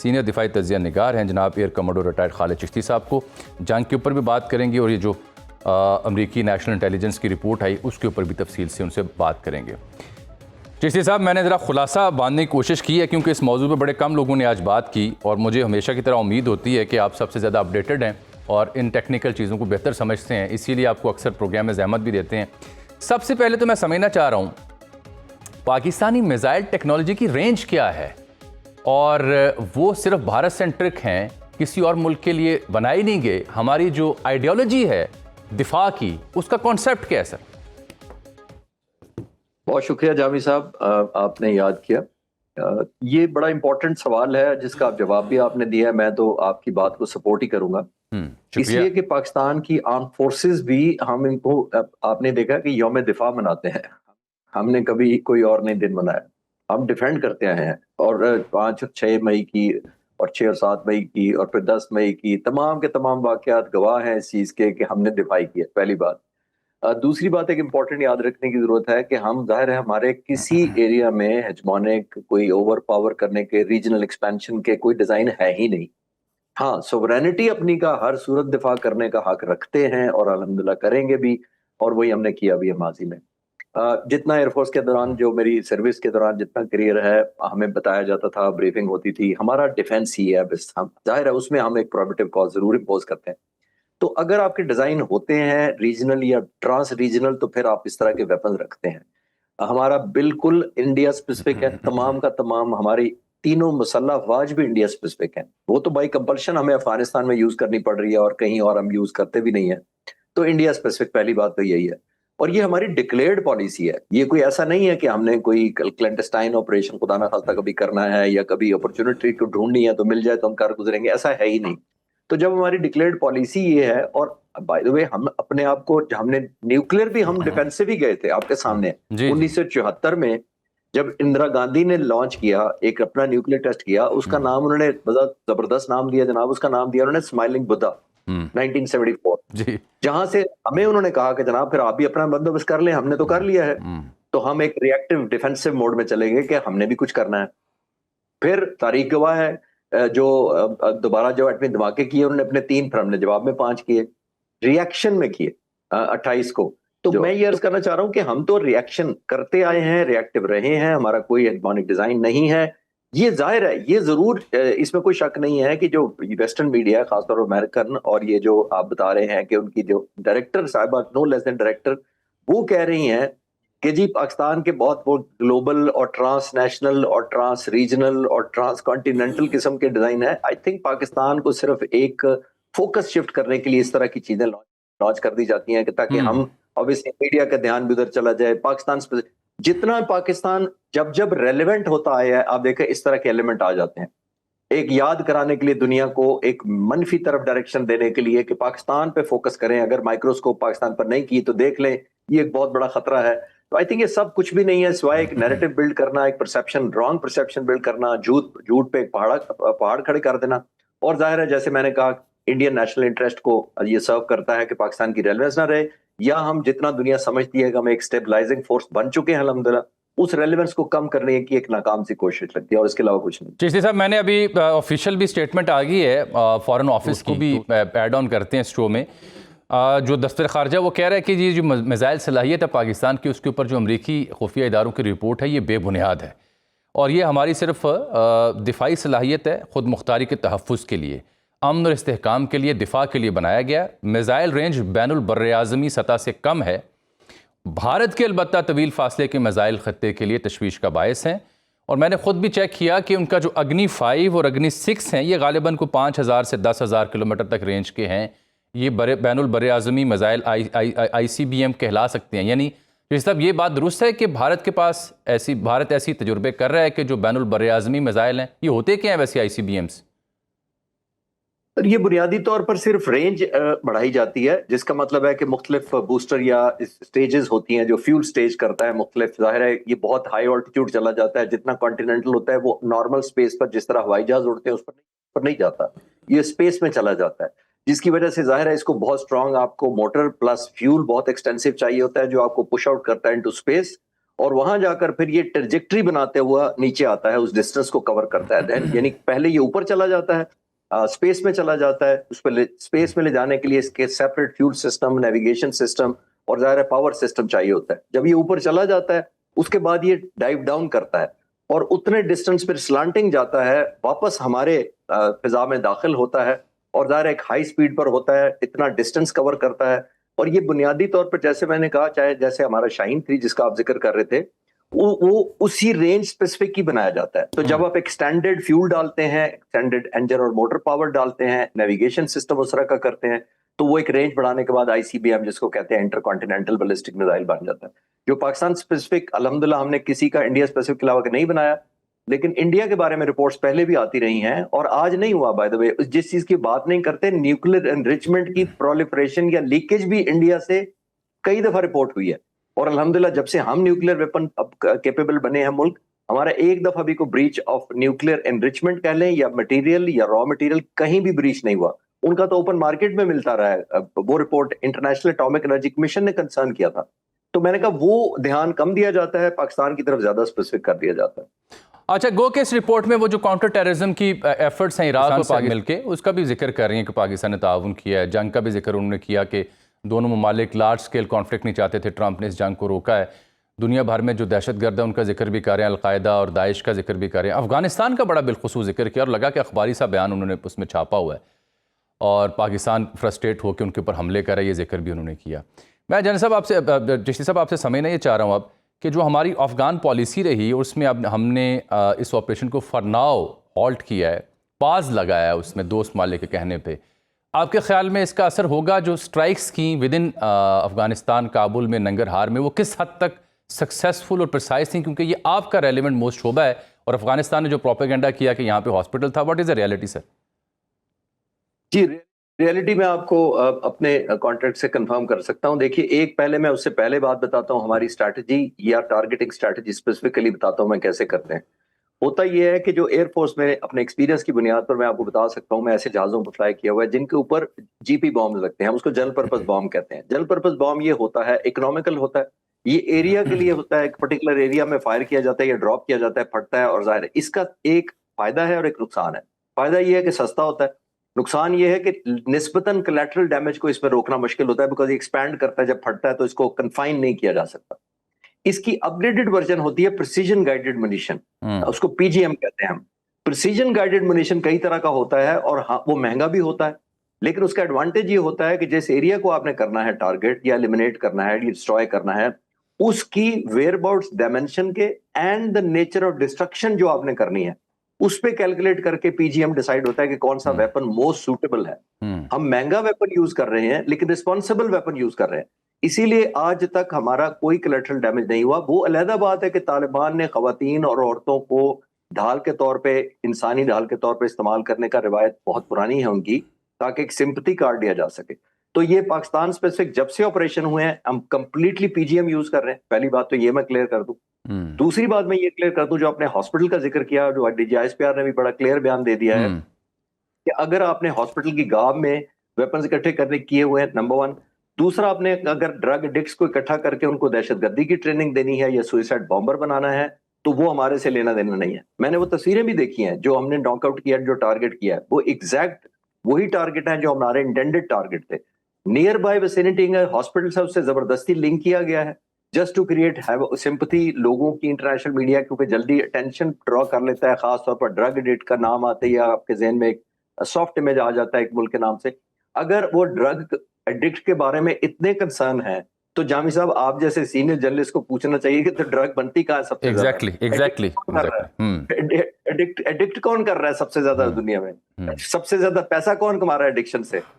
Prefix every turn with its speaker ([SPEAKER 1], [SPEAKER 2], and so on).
[SPEAKER 1] Senior दिफाई तजिया निगार हैं जनाब air commando retired Khalid Chishti साहब को। जंग के ऊपर भी बात करेंगे और ये जो अमरीकी नेशनल इंटेलिजेंस की रिपोर्ट आई उसके ऊपर भी तफसील से उनसे बात करेंगे। चिश्ती साहब, मैंने ज़रा खुलासा बांधने की कोशिश की है क्योंकि इस मौजू पर बड़े कम लोगों ने आज बात की और मुझे हमेशा की तरह उम्मीद होती है कि आप सबसे ज़्यादा अपडेटेड हैं और इन टेक्निकल चीज़ों को बेहतर समझते हैं, इसीलिए आपको अक्सर प्रोग्राम में ज़हमत भी देते हैं। सबसे पहले तो मैं समझना चाह रहा हूँ पाकिस्तानी मिसाइल टेक्नोलॉजी की रेंज क्या है और वो सिर्फ भारत सेंट्रिक हैं, किसी और मुल्क के लिए बनाई नहीं गए। हमारी जो आइडियोलॉजी है दिफा की, उसका कॉन्सेप्ट क्या है सर?
[SPEAKER 2] बहुत शुक्रिया जामी साहब, आपने याद किया। ये बड़ा इंपॉर्टेंट सवाल है जिसका आप जवाब भी आपने दिया है। मैं तो आपकी बात को सपोर्ट ही करूंगा, इसलिए कि पाकिस्तान की आर्म फोर्सेस भी हम इनको, आपने देखा कि यौम दिफा मनाते हैं। हमने कभी कोई और नहीं दिन मनाया, हम डिफेंड करते आए हैं। और 5 और 6 मई की और 6 और 7 मई की और फिर 10 मई की तमाम के तमाम वाकयात गवाह हैं इस चीज के कि हमने दिफाई किया, पहली बात। दूसरी बात एक इम्पॉर्टेंट याद रखने की जरूरत है कि हम, जाहिर है, हमारे किसी एरिया में हेजमोनिक कोई ओवर पावर करने के, रीजनल एक्सपेंशन के कोई डिजाइन है ही नहीं। हाँ, सोवरेनिटी अपनी का हर सूरत दिफा करने का हक रखते हैं और अल्हम्दुलिल्लाह करेंगे भी, और वही हमने किया भी है माजी में। जितना एयरफोर्स के दौरान, जो मेरी सर्विस के दौरान जितना करियर है, हमें बताया जाता था, ब्रीफिंग होती थी, हमारा डिफेंस ही है बस। हम, जाहिर है, उसमें हम एक प्रोबेटिव कॉज जरूर इम्पोज करते हैं। तो अगर आपके डिजाइन होते हैं रीजनल या ट्रांस रीजनल तो फिर आप इस तरह के वेपन रखते हैं। हमारा बिल्कुल इंडिया स्पेसिफिक है, तमाम का तमाम। हमारी तीनों मुसल्लह अफवाज भी इंडिया स्पेसिफिक हैं। वो तो बाई कंपल्शन हमें अफगानिस्तान में यूज करनी पड़ रही है और कहीं और हम यूज करते भी नहीं है, तो इंडिया स्पेसिफिक पहली बात तो यही है। और ये हमारी डिक्लेयर्ड पॉलिसी है। ये कोई ऐसा नहीं है कि हमने कोई क्लैंडस्टाइन ऑपरेशन खुदा ना खास्ता कभी करना है या कभी अपॉर्चुनिटी को ढूंढनी है तो मिल जाए तो हम कर गुजरेंगे, ऐसा है ही नहीं। तो जब हमारी डिक्लेयर्ड पॉलिसी ये है, और बाय द वे हम अपने आप को, हमने न्यूक्लियर भी, हम डिफेंसिव ही गए थे आपके सामने 1974 में जब इंदिरा गांधी ने लॉन्च किया, एक अपना न्यूक्लियर टेस्ट किया, उसका नाम उन्होंने बड़ा जबरदस्त नाम दिया जनाब, उसका नाम दिया उन्होंने स्माइलिंग बुद्धा 1974। जहां से हमें उन्होंने कहा कि जनाब फिर आप भी अपना बंदोबस्त कर लें, हमने तो कर लिया है। तो हम एक रिएक्टिव डिफेंसिव मोड में चले गए कि हमने भी कुछ करना है। फिर तारीख गवाह है, जो दोबारा जो एटमी धमाके किए उन्होंने अपने 3, फिर हमने जवाब में 5 किए, रिएक्शन में किए 28 को। तो मैं ये अर्ज करना चाह रहा हूं कि हम तो रिएक्शन करते आए हैं, रिएक्टिव रहे हैं, हमारा कोई हेजमोनिक डिजाइन नहीं है। ये जाहिर है, ये जरूर, इसमें कोई शक नहीं है कि जो वेस्टर्न मीडिया है, खासतौर पर अमेरिकन, और ये जो आप बता रहे हैं कि उनकी जो डायरेक्टर साहिबा, नो लेस देन डायरेक्टर, वो कह रही हैं कि जी पाकिस्तान के बहुत वो ग्लोबल और ट्रांस नेशनल और ट्रांस रीजनल और ट्रांस कॉन्टिनेंटल किस्म के डिजाइन है। आई थिंक पाकिस्तान को सिर्फ एक फोकस शिफ्ट करने के लिए इस तरह की चीजें लॉन्च कर दी जाती हैं कि ताकि हम, ऑब्वियसली मीडिया का ध्यान भी उधर चला जाए। पाकिस्तान जितना पाकिस्तान जब जब रेलेवेंट होता आया है, आप देखें इस तरह के एलिमेंट आ जाते हैं, एक याद कराने के लिए दुनिया को, एक मनफी तरफ डायरेक्शन देने के लिए कि पाकिस्तान पे फोकस करें, अगर माइक्रोस्कोप पाकिस्तान पर नहीं की तो देख लें, ये एक बहुत बड़ा खतरा है। तो आई थिंक ये सब कुछ भी नहीं है सिवाय एक नैरेटिव बिल्ड करना, एक परसेप्शन, रॉन्ग परसेप्शन बिल्ड करना, झूठ पे एक पहाड़ खड़े कर देना। और जाहिर है, जैसे मैंने कहा, इंडियन नेशनल इंटरेस्ट को ये सर्व करता है कि पाकिस्तान की रेलेवेंस ना रहे, या हम जितना दुनिया समझती है कि हम एक स्टेबलाइजिंग फोर्स बन चुके हैं अल्हम्दुलिल्लाह, उस रेलेवेंस को कम करने की एक नाकाम सी कोशिश लगती है, और इसके अलावा कुछ नहीं।
[SPEAKER 1] चिश्ती साहब, मैंने अभी ऑफिशियल भी स्टेटमेंट आ गई है, फॉरेन ऑफिस को भी ऐड ऑन करते हैं शो में। जो दफ्तर खारजा वो कह रहा है कि ये जो मिसाइल सलाहियत है पाकिस्तान की, उसके ऊपर जो अमरीकी खुफिया इदारों की रिपोर्ट है ये बेबुनियाद है और ये हमारी सिर्फ दिफाई सलाहियत है, ख़ुद मुख्तारी के तहफ़्फ़ुज़ के लिए, अमन और इस्तेहकाम के लिए, दिफा के लिए बनाया गया। मिसाइल रेंज बैनुल बर्र-ए-आज़मी सतह से कम है। भारत के अलबत्ता तवील फासले के मिसाइल ख़त्ते के लिए तशवीश का बायस हैं। और मैंने ख़ुद भी चेक किया कि उनका जो अग्नि 5 और अग्नि 6 हैं, ये गालिबन को 5000 से 10,000 किलोमीटर तक रेंज के हैं। ये बैनुल बर्र-ए-आज़मी मिसाइल ICBM कहला सकते हैं। यानी साहब, ये बात दुरुस्त है कि भारत ऐसी तजुर्बे कर रहा है कि जो बैनुल बर्र-ए-आज़मी मिसाइल हैं, ये होते क्या हैं वैसे ICBMs?
[SPEAKER 2] ये बुनियादी तौर पर सिर्फ रेंज बढ़ाई जाती है, जिसका मतलब है कि मुख्तलिफ बूस्टर या स्टेजेस होती हैं, जो फ्यूल स्टेज करता है मुख्तलिफ। जाहिर है ये बहुत हाई ऑल्टीट्यूड चला जाता है, जितना कॉन्टिनेंटल होता है वो नॉर्मल स्पेस पर जिस तरह हवाई जहाज उड़ते हैं उस पर नहीं जाता, ये स्पेस में चला जाता है, जिसकी वजह से जाहिर है इसको बहुत स्ट्रांग आपको मोटर प्लस फ्यूल बहुत एक्सटेंसिव चाहिए होता है, जो आपको पुश आउट करता है इनटू स्पेस। और वहां जाकर फिर ये ट्रेजेक्ट्री बनाते हुआ नीचे आता है, उस डिस्टेंस को कवर करता है। यानी पहले ये ऊपर चला जाता है, स्पेस में चला जाता है, उस पर स्पेस में ले जाने के लिए इसके separate fuel system, navigation system और ज़ाहिर पावर सिस्टम चाहिए होता है। जब ये ऊपर चला जाता है उसके बाद ये डाइव डाउन करता है और उतने डिस्टेंस पर स्लांटिंग जाता है, वापस हमारे फिजा में दाखिल होता है और ज़ाहिर एक हाई स्पीड पर होता है, इतना डिस्टेंस कवर करता है। और ये बुनियादी तौर पर जैसे मैंने कहा, चाहे जैसे हमारा शाहीन 3 जिसका आप जिक्र कर रहे थे, वो उसी रेंज स्पेसिफिक ही बनाया जाता है। तो जब आप एक स्टैंडर्ड फ्यूल डालते हैं, स्टैंडर्ड इंजन और मोटर पावर डालते हैं, नेविगेशन सिस्टम उस तरह का करते हैं, तो वो एक रेंज बढ़ाने के बाद ICBM जिसको कहते हैं इंटरकॉन्टिनेंटल बैलिस्टिक मिसाइल बन जाता है, जो पाकिस्तान स्पेसिफिक अल्हम्दुलिल्लाह हमने किसी का इंडिया स्पेसिफिक के अलावा नहीं बनाया। लेकिन इंडिया के बारे में रिपोर्ट्स पहले भी आती रही हैं और आज नहीं हुआ। बाय द वे, जिस चीज की बात नहीं करते, न्यूक्लियर एनरिचमेंट की प्रोलिफरेशन या लीकेज भी इंडिया से कई दफा रिपोर्ट हुई है। और अल्हम्दुलिल्लाह जब से हम न्यूक्लियर वेपन कैपेबल बने हैं मुल्क, हमारा एक दफा भी कोई ब्रीच ऑफ न्यूक्लियर एनरिचमेंट कह लें या मटेरियल या रॉ मटेरियल कहीं भी ब्रीच नहीं हुआ। उनका तो ओपन मार्केट में मिलता रहा है। वो report international atomic energy commission ने कंसर्न किया था। तो मैंने कहा वो ध्यान कम दिया जाता है, पाकिस्तान की तरफ ज्यादा स्पेसिफिक कर दिया जाता है।
[SPEAKER 1] अच्छा, गो के इस रिपोर्ट में वो जो काउंटर टेररिज्म की एफर्ट्स हैं इराक और पाकिस्तान मिलके, उसका भी जिक्र कर रही हैं कि पाकिस्तान ने ताउन किया है। जंग का भी जिक्र उन्होंने किया कि दोनों ममालिक लार्ज स्केल कॉन्फ्लिक्ट नहीं चाहते थे, ट्रंप ने इस जंग को रोका है। दुनिया भर में जो दहशतगर्द है उनका जिक्र भी कर रहे हैं, अलकायदा और दाइश का जिक्र भी कर रहे हैं। अफगानिस्तान का बड़ा बिलखुसूस जिक्र किया और लगा कि अखबारी सा बयान उन्होंने उसमें छापा हुआ है और पाकिस्तान फ्रस्ट्रेट होकर उनके ऊपर हमले कर रहा है, ये जिक्र भी उन्होंने किया। मैं जनरल साहब आपसे, जस्टिस साहब आपसे समझना ये चाह रहा हूँ अब कि जो हमारी अफ़गान पॉलिसी रही और उसमें अब हमने इस ऑपरेशन को फॉर नाउ हॉल्ट किया है, पाज लगाया है उसमें दोस्त मालिक के कहने पे, आपके ख्याल में इसका असर होगा? जो स्ट्राइक्स की विद इन अफ़गानिस्तान, काबुल में, नंगरहार में, वो किस हद तक सक्सेसफुल और प्रिसाइज थी? क्योंकि ये आपका रेलिवेंट मोस्ट शोबा है और अफ़गानिस्तान ने जो प्रोपेगेंडा किया कि यहाँ पे हॉस्पिटल था, what is the reality sir?
[SPEAKER 2] जी, रियलिटी में आपको अपने कॉन्ट्रैक्ट से कंफर्म कर सकता हूं। देखिए, एक पहले मैं उससे पहले बात बताता हूं, हमारी स्ट्रैटेजी या टारगेटिंग स्ट्रैटेजी स्पेसिफिकली बताता हूं मैं कैसे करते हैं। होता यह है कि जो एयरफोर्स में अपने एक्सपीरियंस की बुनियाद पर मैं आपको बता सकता हूं, मैं ऐसे जहाजों पर फ्लाई किया हुआ है जिनके ऊपर GP बॉम्ब लगते हैं, हम उसको जनरल पर्पस बॉम्ब कहते हैं। जनरल पर्पस बॉम्ब ये होता है, इकोनॉमिकल होता है, ये एरिया के लिए होता है, एक पर्टिकुलर एरिया में फायर किया जाता है या ड्रॉप किया जाता है, फटता है। और जाहिर है इसका एक फायदा है और एक नुकसान है। फायदा ये है कि सस्ता होता है, नुकसान ये है कि निस्बतन कोलैटरल डैमेज को इसमें रोकना मुश्किल होता है, बिकॉज ये एक्सपैंड करता है, जब फटता है तो इसको कन्फाइन नहीं किया जा सकता। इसकी अपग्रेडेड वर्जन होती है प्रिसीजन गाइडेड मुनीशन, उसको PGM कहते हैं हम। प्रिसीजन गाइडेड मुनीशन कई तरह का होता है और हाँ, वो महंगा भी होता है, लेकिन उसका एडवांटेज ये होता है कि जिस एरिया को आपने करना है टारगेट या एलिमिनेट करना है, डिस्ट्रॉय करना है, उसकी वेयरअबाउट्स डायमेंशन के and the nature of destruction जो आपने करनी है, उस पे कैलकुलेट करके PGM डिसाइड होता है कि कौन सा वेपन मोस्ट सूटेबल है। हम महंगा वेपन यूज कर रहे हैं लेकिन रिस्पॉन्सिबल वेपन यूज कर रहे हैं, इसीलिए आज तक हमारा कोई कोलैटरल डैमेज नहीं हुआ। वो अलहदा बात है कि तालिबान ने खवातीन और औरतों को ढाल के तौर पे, इंसानी ढाल के तौर पे इस्तेमाल करने का रिवायत बहुत पुरानी है उनकी, ताकि एक सिंपैथी कार्ड दिया जा सके। तो ये पाकिस्तान स्पेसिफिक जब से ऑपरेशन हुए हैं हम कंप्लीटली PGM यूज कर रहे हैं। पहली बात तो ये मैं क्लियर कर दूं। दूसरी बात मैं ये क्लियर कर दूं, जो आपने हॉस्पिटल का जिक्र किया, जो DG ISPR ने भी बड़ा क्लियर बयान दे दिया है कि अगर आपने हॉस्पिटल की गाब में वेपन्स इकट्ठे करने किए हुए हैं, नंबर 1। दूसरा, आपने अगर ड्रग एडिक्ट्स को इकट्ठा करके उनको दहशतगर्दी की ट्रेनिंग देनी है या सुइसाइड बॉम्बर बनाना है, तो वो हमारे से लेना देना नहीं है। मैंने वो तस्वीरें भी देखी हैं जो हमने नॉकआउट किया, जो टारगेट किया है, वो एग्जैक्ट वही टारगेट है जो हमारे इंटेंडेड टारगेट थे। नियर बाय विसिनिटी हॉस्पिटल से उससे जबरदस्ती लिंक किया गया है, जस्ट टू क्रिएट सिंपैथी लोगों की। इंटरनेशनल मीडिया क्योंकि जल्दी अटेंशन ड्रॉ कर लेता है, खासतौर पर ड्रग एडिक्ट का नाम आते ही आपके जहन में एक सॉफ्ट इमेज आ जाता है एक मुल्क के नाम से। अगर वो ड्रग एडिक्ट के बारे में इतने कंसर्न है तो जामी साहब आप जैसे सीनियर जर्नलिस्ट को पूछना चाहिए कि तो ड्रग बनती कहाँ सबसे
[SPEAKER 1] एग्जैक्टली
[SPEAKER 2] एडिक्ट कौन कर रहा है सबसे ज्यादा दुनिया में? सबसे ज्यादा पैसा कौन कमा रहा है एडिक्शन से?